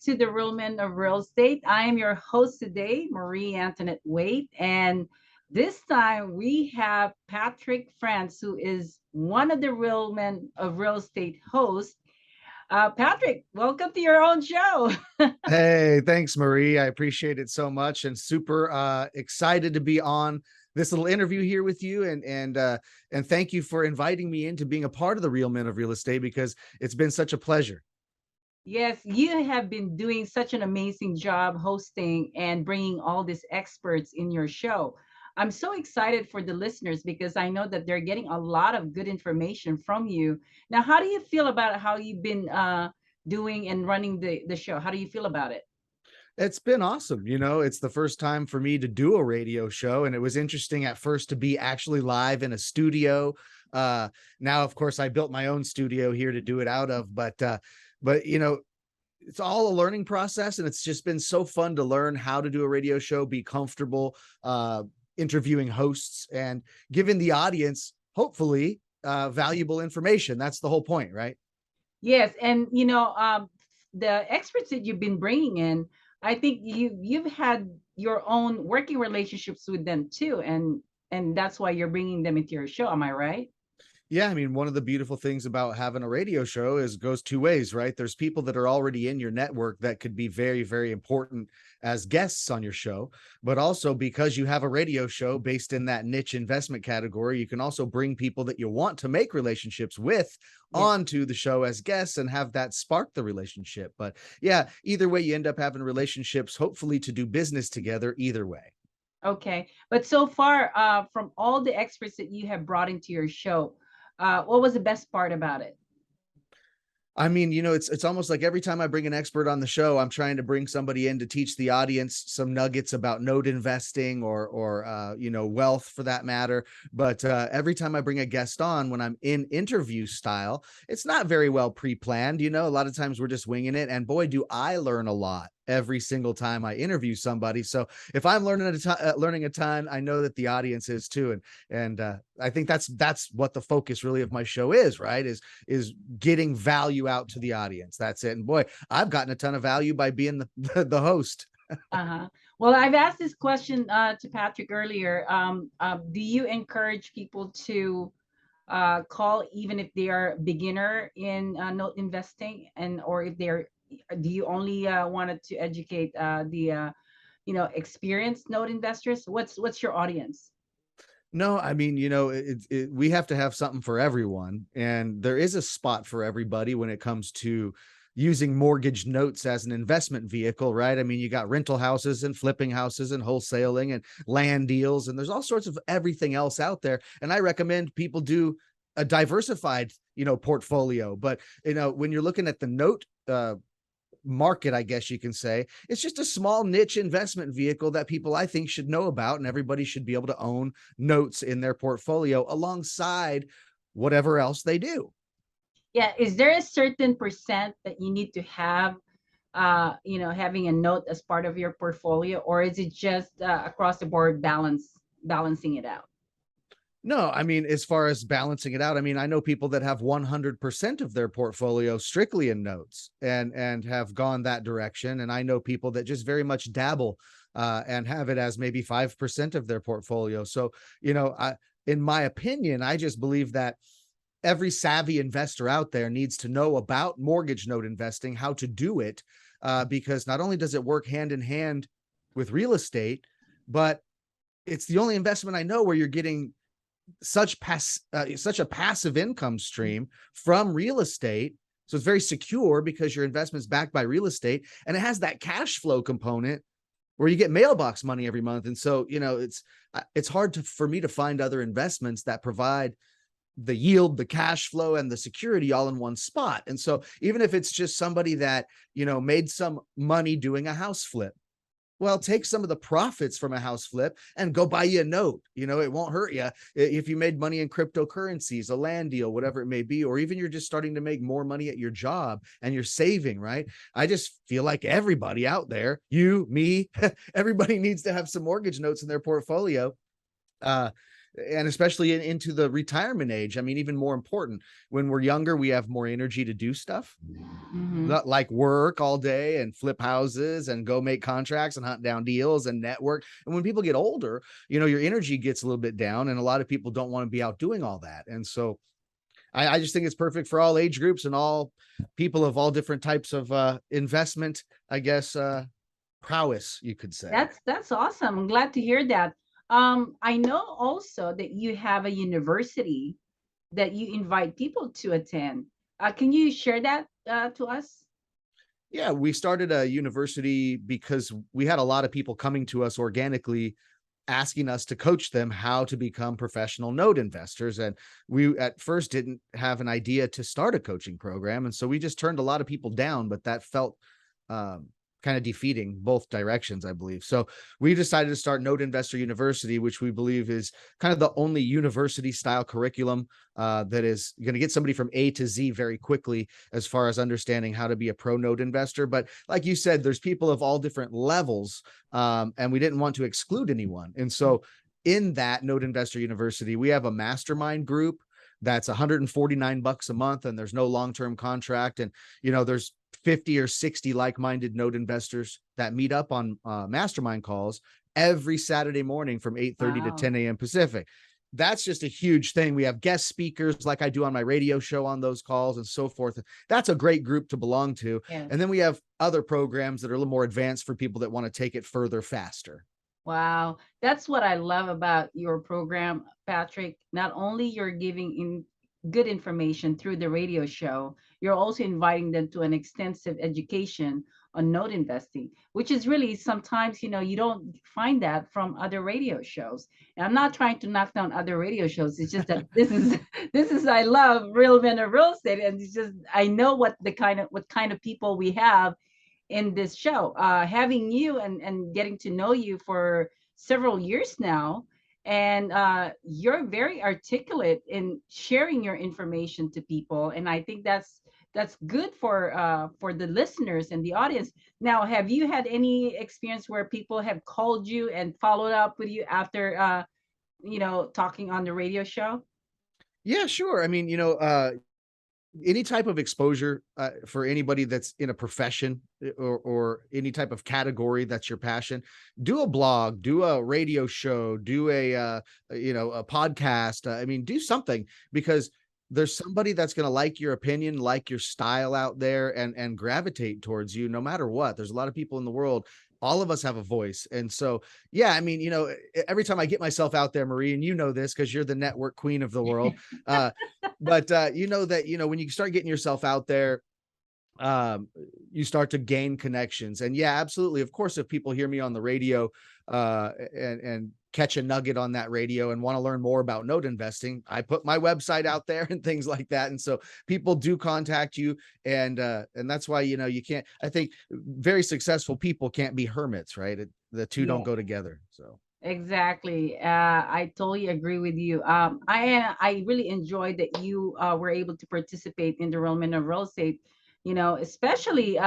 to the Real Men of Real Estate. I am your host today, Marie Antonette Waite, and this time we have Patrick Franz, who is one of the Real Men of Real Estate hosts. Patrick, welcome to your own show. Hey, thanks, Marie. I appreciate it so much and super excited to be on this little interview here with you. And thank you for inviting me into being a part of the Real Men of Real Estate because it's been such a pleasure. Yes, you have been doing such an amazing job hosting and bringing all these experts in your show. I'm so excited for the listeners because I know that they're getting a lot of good information from you. Now, how do you feel about how you've been doing and running the show? How do you feel about it? It's been awesome. It's the first time for me to do a radio show, and it was interesting at first to be actually live in a studio. Now, of course, I built my own studio here to do it out of, but it's all a learning process, and it's just been so fun to learn how to do a radio show, be comfortable interviewing hosts and giving the audience, hopefully, valuable information. That's the whole point, right? Yes, and the experts that you've been bringing in, I think you've had your own working relationships with them too, and that's why you're bringing them into your show. Am I right? Yeah, I mean, one of the beautiful things about having a radio show is goes two ways, right? There's people that are already in your network that could be very, very important as guests on your show, but also because you have a radio show based in that niche investment category, you can also bring people that you want to make relationships with Yes. onto the show as guests and have that spark the relationship. But yeah, either way, you end up having relationships, hopefully to do business together either way. Okay. But so far, from all the experts that you have brought into your show, what was the best part about it? I mean, it's almost like every time I bring an expert on the show, I'm trying to bring somebody in to teach the audience some nuggets about note investing or wealth for that matter. But every time I bring a guest on, when I'm in interview style, it's not very well pre-planned. A lot of times we're just winging it, and boy, do I learn a lot every single time I interview somebody. So if I'm learning a ton, I know that the audience is too. And I think that's what the focus really of my show is, right? Is getting value out to the audience. That's it. And boy, I've gotten a ton of value by being the host. Uh-huh. Well, I've asked this question to Patrick earlier. Do you encourage people to call even if they are beginner in note investing, and or if they're do you only wanted to educate experienced note investors? What's your audience? No, I mean, we have to have something for everyone, and there is a spot for everybody when it comes to using mortgage notes as an investment vehicle, right? I mean, you got rental houses and flipping houses and wholesaling and land deals, and there's all sorts of everything else out there. And I recommend people do a diversified, portfolio. But, when you're looking at the note market, I guess you can say, it's just a small niche investment vehicle that people I think should know about, and everybody should be able to own notes in their portfolio alongside whatever else they do. Yeah, is there a certain percent that you need to have having a note as part of your portfolio, or is it just across the board balancing it out? No, I mean, as far as balancing it out, I mean, I know people that have 100% of their portfolio strictly in notes and have gone that direction. And I know people that just very much dabble and have it as maybe 5% of their portfolio. So, in my opinion, I just believe that every savvy investor out there needs to know about mortgage note investing, how to do it, because not only does it work hand in hand with real estate, but it's the only investment I know where you're getting such a passive income stream from real estate. So it's very secure because your investment's backed by real estate, and it has that cash flow component where you get mailbox money every month. And so, it's hard for me to find other investments that provide the yield, the cash flow, and the security all in one spot. And so even if it's just somebody that, made some money doing a house flip, well, take some of the profits from a house flip and go buy you a note. It won't hurt you if you made money in cryptocurrencies, a land deal, whatever it may be, or even you're just starting to make more money at your job and you're saving, right? I just feel like everybody out there, you, me, everybody needs to have some mortgage notes in their portfolio. and especially into the retirement age. I mean, even more important, when we're younger, we have more energy to do stuff, Hmm. not like work all day and flip houses and go make contracts and hunt down deals and network. And when people get older, your energy gets a little bit down, and a lot of people don't want to be out doing all that. And so I just think it's perfect for all age groups and all people of all different types of investment, I guess, prowess, you could say. That's awesome. I'm glad to hear that. I know also that you have a university that you invite people to attend. Can you share that to us? Yeah, we started a university because we had a lot of people coming to us organically asking us to coach them how to become professional note investors. And we at first didn't have an idea to start a coaching program. And so we just turned a lot of people down, but that felt um, kind of defeating both directions, I believe. So we decided to start Note Investor University, which we believe is kind of the only university style curriculum that is going to get somebody from A to Z very quickly as far as understanding how to be a pro note investor. But like you said, there's people of all different levels, and we didn't want to exclude anyone. And so in that Note Investor University, we have a mastermind group that's $149 a month, and there's no long-term contract. And there's 50 or 60 like-minded note investors that meet up on mastermind calls every Saturday morning from 8:30 to Wow. 10 a.m. Pacific. That's just a huge thing. We have guest speakers like I do on my radio show on those calls and so forth. That's a great group to belong to. Yes. And then we have other programs that are a little more advanced for people that want to take it further faster. Wow. That's what I love about your program, Patrick. Not only you're giving in good information through the radio show, you're also inviting them to an extensive education on note investing, which is really sometimes, you don't find that from other radio shows. And I'm not trying to knock down other radio shows. It's just that this is this is I love Real Men of Real Estate. And it's just I know what kind of people we have in this show. Having you and getting to know you for several years now, and you're very articulate in sharing your information to people, and I think that's good for the listeners and the audience. Now, have you had any experience where people have called you and followed up with you after talking on the radio show? Yeah, sure. I mean, any type of exposure for anybody that's in a profession or any type of category that's your passion, do a blog, do a radio show, do a podcast. I mean, do something, because there's somebody that's going to like your opinion, like your style out there, and gravitate towards you no matter what. There's a lot of people in the world. All of us have a voice. And so, yeah, I mean, every time I get myself out there, Marie, and you know this because you're the network queen of the world, uh, but you know that when you start getting yourself out there, um you start to gain connections. And yeah, absolutely, of course, if people hear me on the radio and catch a nugget on that radio and want to learn more about note investing, I put my website out there and things like that. And so people do contact you, and that's why you can't, I think very successful people can't be hermits, right? The two don't Yeah. go together. So Exactly. I totally agree with you. I really enjoyed that you were able to participate in the Real Men of Real Estate. Especially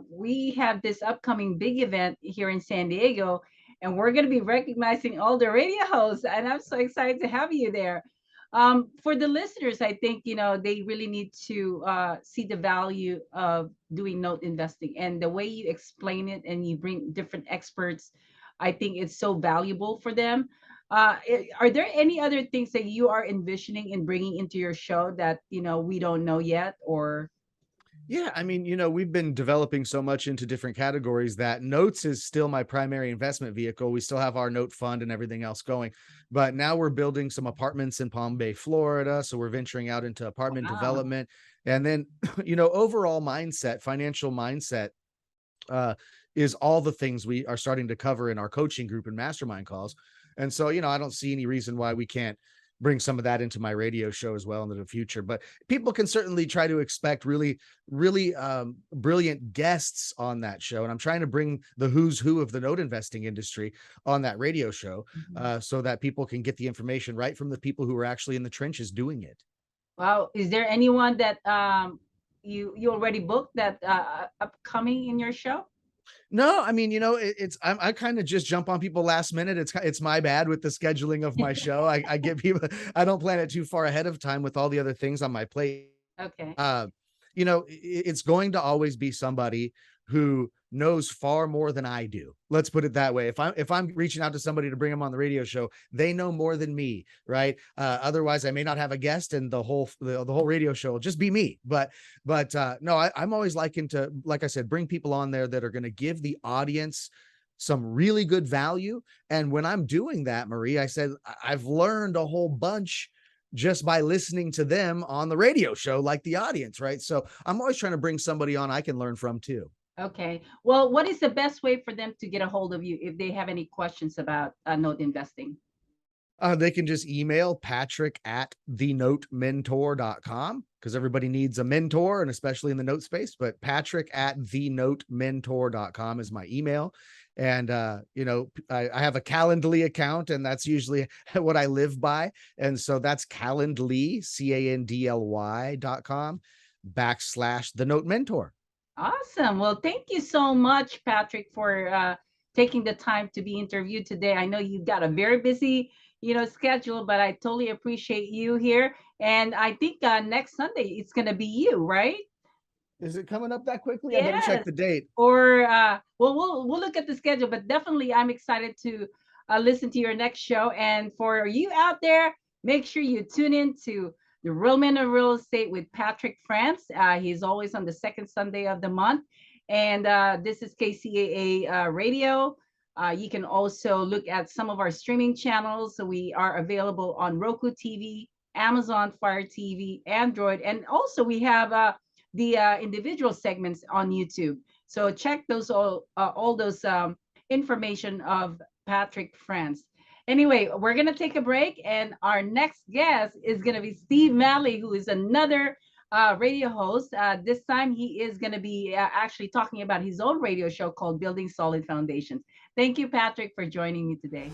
we have this upcoming big event here in San Diego, and we're going to be recognizing all the radio hosts, and I'm so excited to have you there. For the listeners, I think they really need to see the value of doing note investing, and the way you explain it, and you bring different experts. I think it's so valuable for them. Are there any other things that you are envisioning in bringing into your show that we don't know yet, or? yeah, I mean, we've been developing so much into different categories that notes is still my primary investment vehicle. We still have our note fund and everything else going, but now we're building some apartments in Palm Bay, Florida. So we're venturing out into apartment Wow. development. And then, overall mindset, financial mindset, uh, is all the things we are starting to cover in our coaching group and mastermind calls. And so, I don't see any reason why we can't bring some of that into my radio show as well into the future. But people can certainly try to expect really, really brilliant guests on that show. And I'm trying to bring the who's who of the note investing industry on that radio show, Mhm. so that people can get the information right from the people who are actually in the trenches doing it. Wow. Is there anyone that you already booked that upcoming in your show? No, I mean, I kind of just jump on people last minute. It's my bad with the scheduling of my show. I get people. I don't plan it too far ahead of time with all the other things on my plate. Okay. uh, it's going to always be somebody who knows far more than I do. Let's put it that way. If I'm reaching out to somebody to bring them on the radio show, they know more than me, right? Otherwise, I may not have a guest, and the whole radio show will just be me. But no, I'm always liking to, like I said, bring people on there that are going to give the audience some really good value. And when I'm doing that, Marie, I said I've learned a whole bunch just by listening to them on the radio show, like the audience, right? So I'm always trying to bring somebody on I can learn from too. Okay. Well, what is the best way for them to get a hold of you if they have any questions about note investing? They can just email Patrick at thenotementor.com, because everybody needs a mentor, and especially in the note space. But Patrick at thenotementor.com is my email. And, I have a Calendly account, and that's usually what I live by. And so that's Calendly, CANDLY.com/ the note mentor. Awesome. Well, thank you so much, Patrick, for taking the time to be interviewed today. I know you've got a very busy, schedule, but I totally appreciate you here. And I think next Sunday it's going to be you, right? Is it coming up that quickly? I better check Yes. the date. Or well, we'll look at the schedule, but definitely I'm excited to listen to your next show. And for you out there, make sure you tune in to the Real Men of Real Estate with Patrick Franz. He's always on the second Sunday of the month, and this is KCAA Radio. You can also look at some of our streaming channels. So we are available on Roku TV, Amazon Fire TV, Android, and also we have the individual segments on YouTube. So check those all those information of Patrick Franz. Anyway, we're gonna take a break, and our next guest is gonna be Steve Malley, who is another radio host. This time, he is gonna be actually talking about his own radio show called Building Solid Foundations. Thank you, Patrick, for joining me today.